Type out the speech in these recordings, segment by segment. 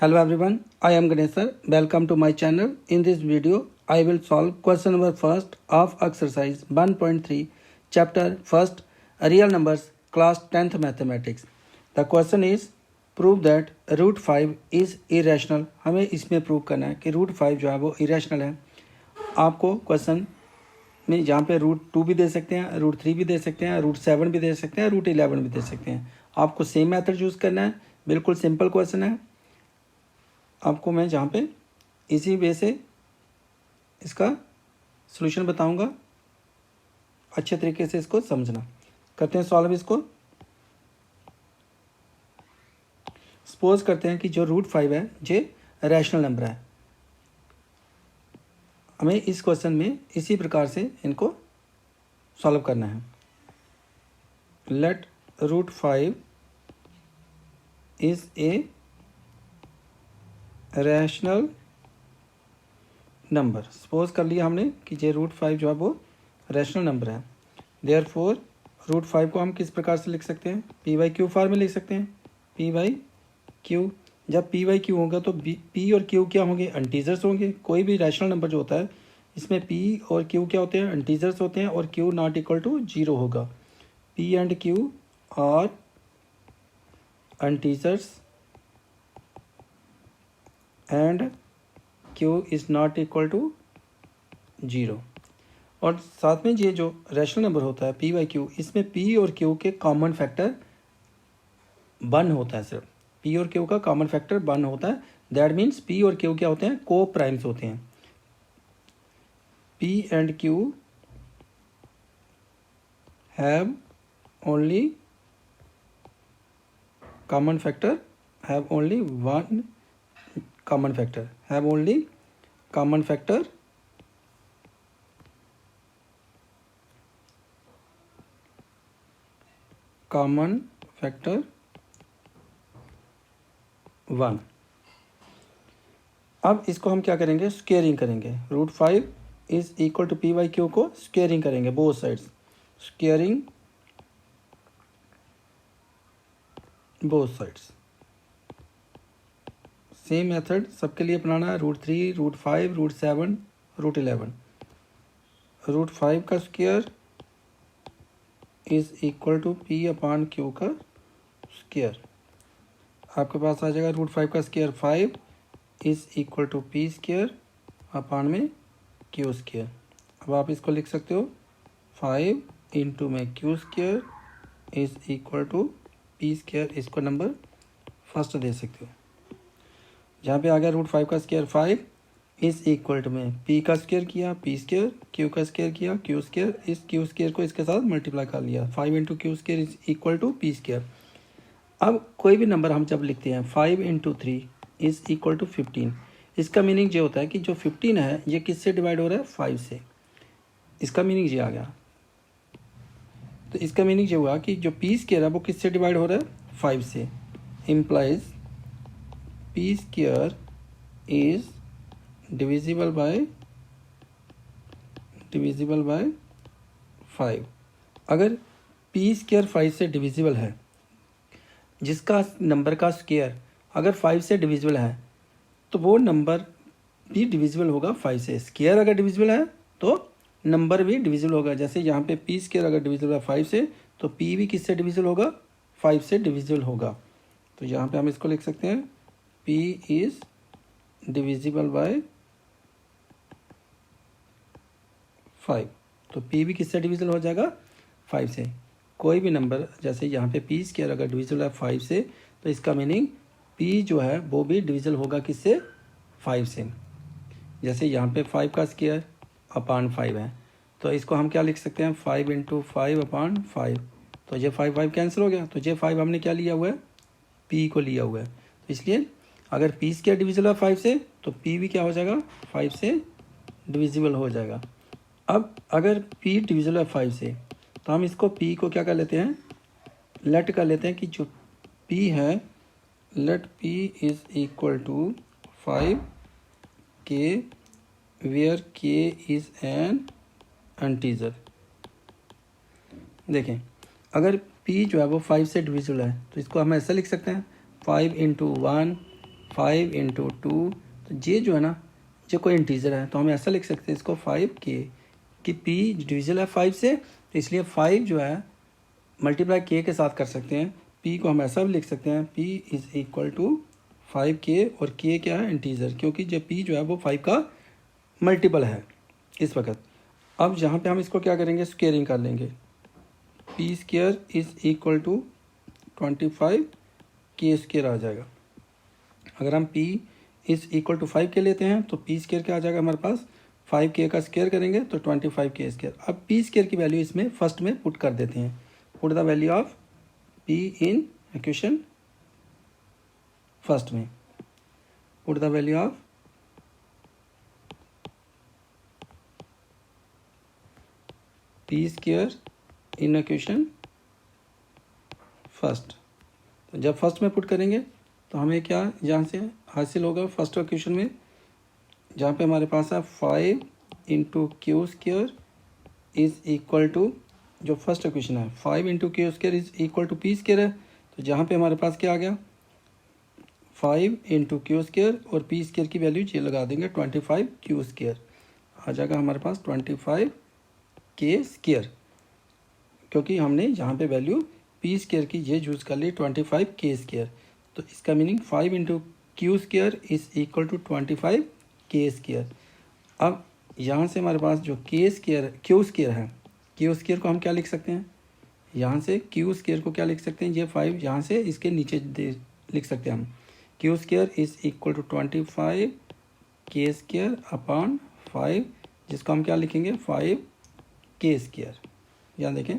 Hello everyone, I am Ganesh sir. Welcome to my channel. In this video, I will solve question number first of exercise 1.3, chapter first, real numbers, class 10th mathematics. The question is, prove that root 5 is irrational. हमें इसमें prove करना है कि root 5 जो है वो irrational है. आपको क्वेश्चन में जहाँ पे रूट 2 भी दे सकते हैं, रूट 3 भी दे सकते हैं, रूट 7 भी दे सकते हैं, रूट 11 भी दे सकते हैं. आपको सेम मेथड यूज़ करना है. बिल्कुल सिंपल क्वेश्चन है. आपको मैं जहाँ पे इसी वे से इसका सॉल्यूशन बताऊंगा. अच्छे तरीके से इसको समझना. करते हैं सॉल्व इसको. सपोज करते हैं कि जो रूट 5 है ये रैशनल नंबर है. हमें इस क्वेश्चन में इसी प्रकार से इनको सॉल्व करना है. Let root 5 is a rational number. Suppose कर लिया हमने कि ये रूट 5 जो है वो रैशनल नंबर है. देयरफॉर रूट 5 को हम किस प्रकार से लिख सकते हैं? पी बाई क्यू फॉर्म में लिख सकते हैं. P by Q. जब पी बाई क्यू होगा तो पी और क्यू क्या होंगे? इंटीजर्स होंगे. कोई भी रैशनल नंबर जो होता है इसमें पी और क्यू क्या होते हैं? इंटीजर्स होते हैं. और क्यू नॉट इक्वल टू 0 होगा. पी एंड क्यू और integers and q is not equal to 0. और साथ में ये जो रैशनल नंबर होता है p बाई क्यू, इसमें p और q के कॉमन फैक्टर 1 होता है. सिर्फ p और q का कॉमन फैक्टर 1 होता है. दैट मीन्स p और q क्या होते हैं? को प्राइम्स होते हैं. p and q have only common factor, have only one common factor, have only common factor 1. अब इसको हम क्या करेंगे? स्क्वेयरिंग करेंगे. Root 5 is equal to P by Q को स्क्वेयरिंग करेंगे both sides. Squaring both sides. Same method सबके लिए अपनाना है. Root 3, root 5, root 7, root 11. Root 5 का square is equal to P upon Q का स्क्वायर. आपके पास आ जाएगा रूट 5 का square 5 is equal to P square upon में क्यू स्क्वायर. अब आप इसको लिख सकते हो 5 इंटू में Q square is equal to P square. इसको नंबर फर्स्ट दे सकते हो. जहाँ पे आ गया रूट 5 का स्क्वायर 5 इज इक्वल टू में पी का स्क्वायर किया पी स्क्वायर, क्यू का स्क्वायर किया क्यू स्क्वायर. इस क्यू स्क्वायर को इसके साथ मल्टीप्लाई कर लिया. 5 into Q square is equal to P square. अब कोई भी नंबर हम जब लिखते हैं 5 इंटू 3 इज इक्वल टू 15. इसका मीनिंग ये होता है कि जो 15 है ये किससे डिवाइड हो रहा है? 5 से. इसका मीनिंग ये आ गया. तो इसका मीनिंग ये हुआ कि जो पी स्क्वायर है वो किससे डिवाइड हो रहा है? 5 से. Implies p square is divisible by 5. अगर p स्क्वायर 5 से डिविजिबल है, जिसका नंबर का स्क्वायर अगर 5 से डिविजिबल है तो वो नंबर भी डिविजिबल होगा 5 से. स्क्वायर अगर डिविजिबल है तो नंबर भी डिविजिबल होगा. जैसे यहाँ पे p स्क्वायर अगर डिविजिबल है 5 से तो p भी किससे डिविजिबल होगा? 5 से डिविजिबल होगा. तो यहाँ पे हम इसको लिख सकते हैं p is divisible by 5. तो p भी किससे डिविजिबल हो जाएगा? 5 से. कोई भी नंबर जैसे यहाँ पे p स्क्वायर अगर डिविजिबल है 5 से तो इसका मीनिंग p जो है वो भी डिविजिबल होगा किससे? 5 से. जैसे यहाँ पे 5 का स्क्वायर अपॉन 5 है तो इसको हम क्या लिख सकते हैं? 5 इंटू 5 अपॉन 5. तो ये 5 कैंसिल हो गया. तो ये 5 हमने क्या लिया हुआ है? p को लिया हुआ है. तो इसलिए अगर p स्क्वायर डिविजिबल है 5 से तो p भी क्या हो जाएगा? 5 से डिविजिबल हो जाएगा. अब अगर p डिविजिबल है 5 से तो हम इसको p को क्या कर लेते हैं? लेट कर लेते हैं कि जो p है let p is equal to 5 k where k is an integer. देखें अगर p जो है वो 5 से डिविजिबल है तो इसको हम ऐसा लिख सकते हैं 5 इंटू 1 5 इंटू 2, तो ये जो है ना, जो कोई इंटीजर है तो हम ऐसा लिख सकते हैं इसको 5k, कि p डिविजल है 5 से, तो इसलिए 5 जो है मल्टीप्लाई k के साथ कर सकते हैं। p को हम ऐसा भी लिख सकते हैं, p is equal to 5k, और k क्या है, इंटीजर, क्योंकि जो p जो है वो 5 का मल्टीपल है इस वक्त। अब यहाँ पे हम इसको क्या करेंगे, स्क्वेयरिंग कर लेंगे। p square is equal to 25k square आ जाएगा। अगर हम p is equal to 5k लेते हैं तो p स्क्वेयर क्या आ जाएगा हमारे पास, 5k का स्क्वेयर करेंगे तो 25k स्क्वेयर। अब p स्क्वेयर की वैल्यू इसमें फर्स्ट में पुट कर देते हैं। Put the value of p in equation first में। Put the value of p square in equation first. तो जब फर्स्ट में पुट करेंगे तो हमें क्या यहाँ से हासिल होगा, फर्स्ट इक्वेशन में जहाँ पे हमारे पास है 5 into Q square is equal to, जो फर्स्ट इक्वेशन है 5 into Q square is equal to P square है, तो जहाँ पे हमारे पास क्या आ गया 5 इंटू क्यू स्क्वेयर, और पी स्क्वेयर की वैल्यू ये लगा देंगे 25 क्यू स्क्वेयर, आ जाएगा हमारे पास 25 के स्क्वेयर, क्योंकि हमने यहाँ पे वैल्यू पी स्क्वेयर की ये यूज़ कर ली 25 के स्क्वेयर। तो इसका meaning 5 into Q square is equal to 25 K square. अब यहाँ से हमारे पास जो के स्क्वेयर क्यू स्क्वेयर है, क्यू स्क्वेयर को हम क्या लिख सकते हैं, यहाँ से क्यू स्क्वेयर को क्या लिख सकते हैं, ये 5 यहाँ से इसके नीचे लिख सकते हैं हम, Q square is equal to 25 K square upon 5, जिसको हम क्या लिखेंगे 5 के स्क्वेयर। यहाँ देखें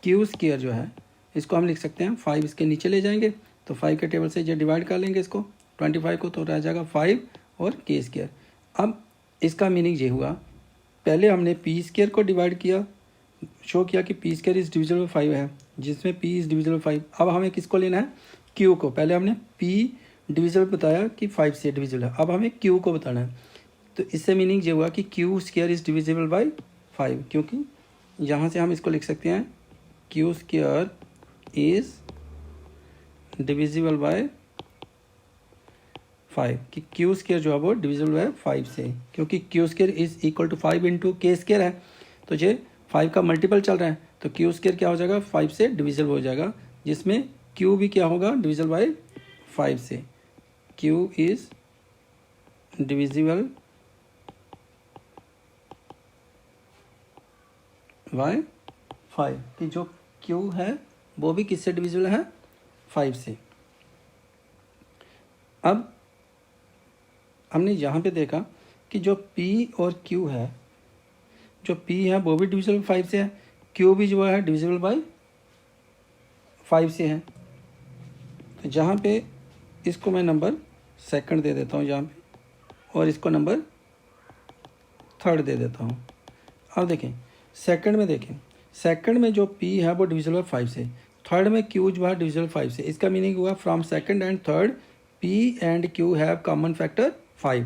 क्यू स्क्वेयर जो है इसको हम लिख सकते हैं 5 इसके नीचे ले जाएंगे तो 5 के टेबल से जो डिवाइड कर लेंगे इसको 25 को, तो रह जाएगा 5 और के स्क्वेयर। अब इसका मीनिंग ये हुआ, पहले हमने पी स्क्वेयर को डिवाइड किया, शो किया कि P square is divisible by 5 है, जिसमें p इज़ डिविजिबल 5। अब हमें किसको लेना है, q को। पहले हमने p डिविजिबल बताया कि 5 से डिविजिबल है, अब हमें q को बताना है। तो इससे मीनिंग ये हुआ कि q square is divisible by 5, क्योंकि यहाँ से हम इसको लिख सकते हैं q square is divisible by 5, कि q स्क्वेयर जो है वो डिविजिबल बाय 5 से, क्योंकि q square is equal to 5 into K square है, तो ये 5 का मल्टीपल चल रहा है, तो q स्क्वेयर क्या हो जाएगा 5 से डिविजिबल हो जाएगा, जिसमें q भी क्या होगा डिविजिबल बाय 5 से। q इज़ डिविजिबल बाय 5, कि जो q है वो भी किससे डिविजिबल है 5 से। अब हमने यहाँ पे देखा कि जो p और q है, जो p है वो भी डिविजिबल 5 से है, q भी जो है डिविजिबल बाय 5 से है। तो जहाँ पे इसको मैं नंबर सेकंड दे देता हूँ यहाँ पे, और इसको नंबर थर्ड दे देता हूँ। अब देखें सेकंड में, देखें सेकंड में जो p है वो डिविजिबल बाय 5 से, थर्ड में q जो है डिविजिबल 5 से। इसका मीनिंग हुआ from second and third p and q have common factor 5,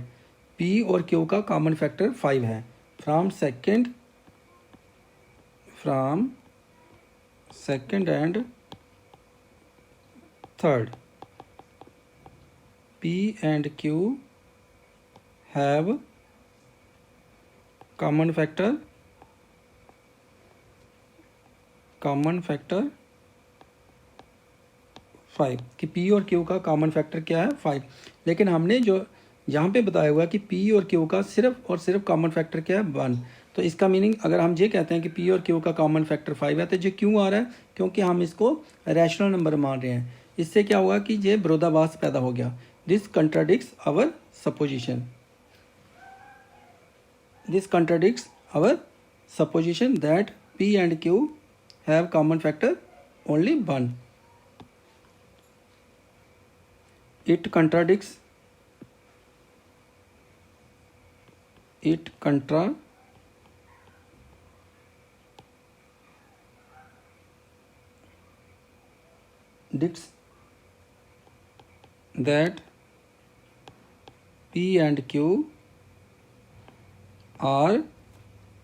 p और q का कॉमन फैक्टर 5 है। From second and third p and q have common factor 5, कि p और q का कॉमन फैक्टर क्या है 5। लेकिन हमने जो यहाँ पे बताया हुआ है कि p और q का सिर्फ और सिर्फ कॉमन फैक्टर क्या है 1। तो इसका मीनिंग अगर हम ये कहते हैं कि p और q का कॉमन फैक्टर 5 है, तो ये क्यों आ रहा है, क्योंकि हम इसको रैशनल नंबर मान रहे हैं। इससे क्या हुआ कि ये विरोधाभास पैदा हो गया। This contradicts our supposition, that p and q have common factor only 1। It contradicts that p and q are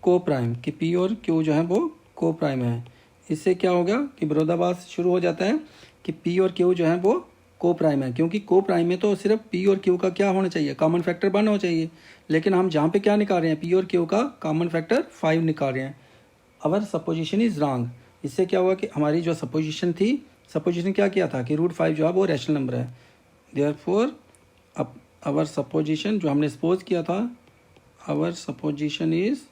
coprime, कि p और q जो है वो को-प्राइम है। इससे क्या होगा कि विरोधाभास शुरू हो जाता है कि p और q जो है वो को प्राइम है, क्योंकि को प्राइम में तो सिर्फ पी और क्यू का क्या होना चाहिए, कॉमन फैक्टर 1 होना चाहिए, लेकिन हम जहाँ पे क्या निकाल रहे हैं, पी और क्यू का कॉमन फैक्टर 5 निकाल रहे हैं। अवर सपोजिशन इज़ रॉन्ग। इससे क्या हुआ कि हमारी जो सपोजिशन थी, सपोजिशन क्या किया था कि √5 जो है वो रैशनल नंबर है। देयरफॉर अब अवर सपोजिशन जो हमने सपोज किया था, अवर सपोजिशन इज़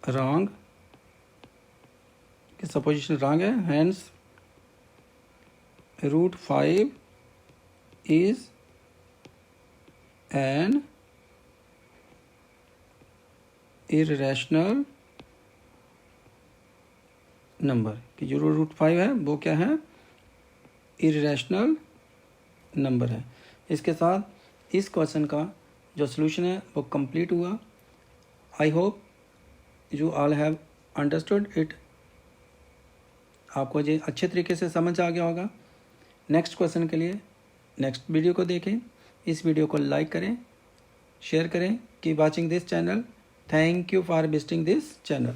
रॉन्ग, कि सपोजिशन रॉन्ग है, hence √5 is an irrational number, कि जो √5 है वो क्या है, इररेशनल नंबर है। इसके साथ इस क्वेश्चन का जो सलूशन है वो कंप्लीट हुआ। I hope you all have understood it. आपको ये अच्छे तरीके से समझ आ गया होगा। नेक्स्ट क्वेश्चन के लिए नेक्स्ट वीडियो को देखें। इस वीडियो को लाइक करें, शेयर करें। Keep watching this channel. Thank you for visiting this channel.